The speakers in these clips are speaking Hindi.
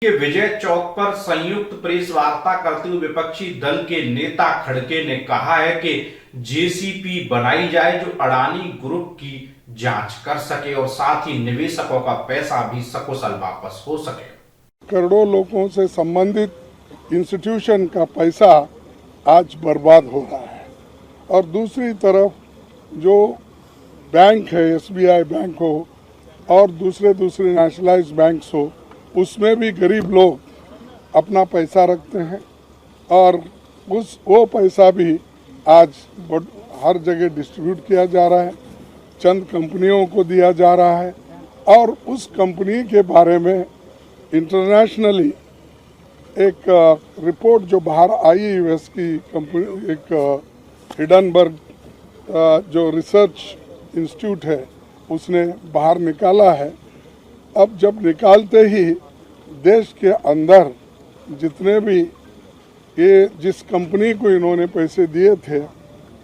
के विजय चौक पर संयुक्त प्रेस वार्ता करते हुए विपक्षी दल के नेता खड़गे ने कहा है कि जेसीपी बनाई जाए जो अडानी ग्रुप की जांच कर सके और साथ ही निवेशकों का पैसा भी सकुशल वापस हो सके। करोड़ों लोगों से संबंधित इंस्टीट्यूशन का पैसा आज बर्बाद हो रहा है और दूसरी तरफ जो बैंक है, एसबीआई बैंक हो और दूसरे नेशनलाइज्ड बैंक्स हो, उसमें भी गरीब लोग अपना पैसा रखते हैं और वो पैसा भी आज हर जगह डिस्ट्रीब्यूट किया जा रहा है, चंद कंपनियों को दिया जा रहा है और उस कंपनी के बारे में इंटरनेशनली एक रिपोर्ट जो बाहर आई यूएस की कंपनी, एक हिडनबर्ग जो रिसर्च इंस्टीट्यूट है उसने बाहर निकाला है। अब जब निकालते ही देश के अंदर जितने भी ये जिस कंपनी को इन्होंने पैसे दिए थे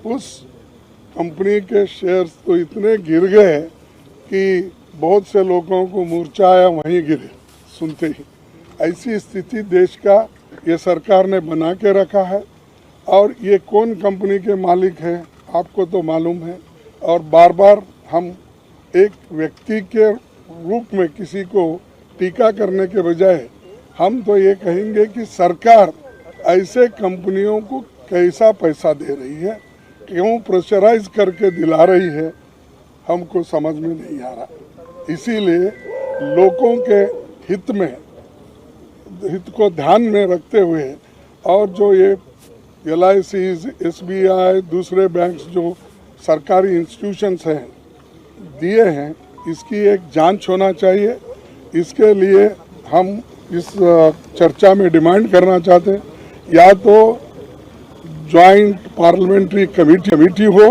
उस कंपनी के शेयर्स तो इतने गिर गए कि बहुत से लोगों को मूर्छा आया, वहीं गिरे सुनते ही। ऐसी स्थिति देश का ये सरकार ने बना के रखा है और ये कौन कंपनी के मालिक है आपको तो मालूम है। और बार बार हम एक व्यक्ति के रूप में किसी को टीका करने के बजाय हम तो ये कहेंगे कि सरकार ऐसे कंपनियों को कैसा पैसा दे रही है, क्यों प्रेशराइज करके दिला रही है, हमको समझ में नहीं आ रहा। इसीलिए लोगों के हित को ध्यान में रखते हुए और जो ये LICs, SBI, दूसरे बैंक्स जो सरकारी इंस्टीट्यूशंस हैं दिए हैं, इसकी एक जांच होना चाहिए। इसके लिए हम इस चर्चा में डिमांड करना चाहते हैं या तो जॉइंट पार्लियामेंट्री कमेटी हो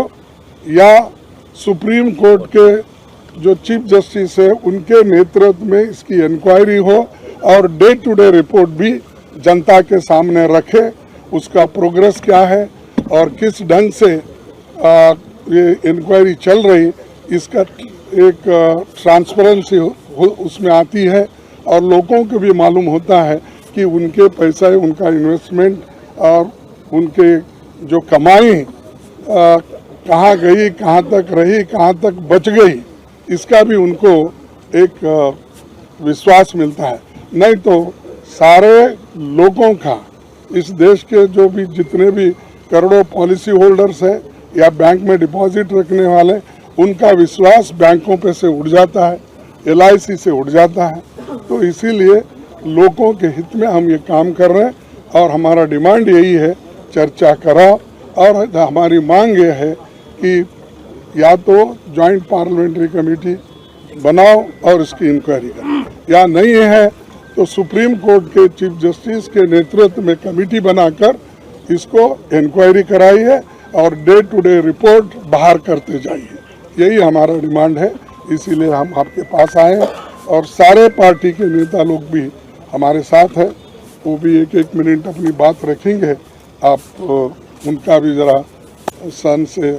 या सुप्रीम कोर्ट के जो चीफ जस्टिस है उनके नेतृत्व में इसकी इंक्वायरी हो और डे टू डे रिपोर्ट भी जनता के सामने रखे, उसका प्रोग्रेस क्या है और किस ढंग से ये इंक्वायरी चल रही, इसका एक ट्रांसपेरेंसी उसमें आती है और लोगों को भी मालूम होता है कि उनके पैसा, उनका इन्वेस्टमेंट और उनके जो कमाई कहाँ गई, कहाँ तक रही, कहाँ तक बच गई, इसका भी उनको एक विश्वास मिलता है। नहीं तो सारे लोगों का, इस देश के जो भी जितने भी करोड़ों पॉलिसी होल्डर्स हैं या बैंक में डिपॉजिट रखने वाले, उनका विश्वास बैंकों पे से उड़ जाता है, LIC से उड़ जाता है। तो इसीलिए लोगों के हित में हम ये काम कर रहे हैं और हमारा डिमांड यही है, चर्चा कराओ और हमारी मांग ये है कि या तो जॉइंट पार्लियामेंट्री कमेटी बनाओ और इसकी इंक्वायरी करो, या नहीं है तो सुप्रीम कोर्ट के चीफ जस्टिस के नेतृत्व में कमेटी बनाकर इसको इंक्वायरी कराइए और डे टू डे रिपोर्ट बाहर करते जाइए। यही हमारा डिमांड है, इसीलिए हम आपके पास आए हैं और सारे पार्टी के नेता लोग भी हमारे साथ हैं, वो भी एक एक मिनट अपनी बात रखेंगे। आप उनका भी ज़रा सन से,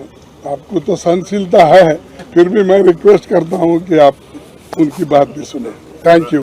आपको तो सहनशीलता है, फिर भी मैं रिक्वेस्ट करता हूँ कि आप उनकी बात भी सुने। Thank you.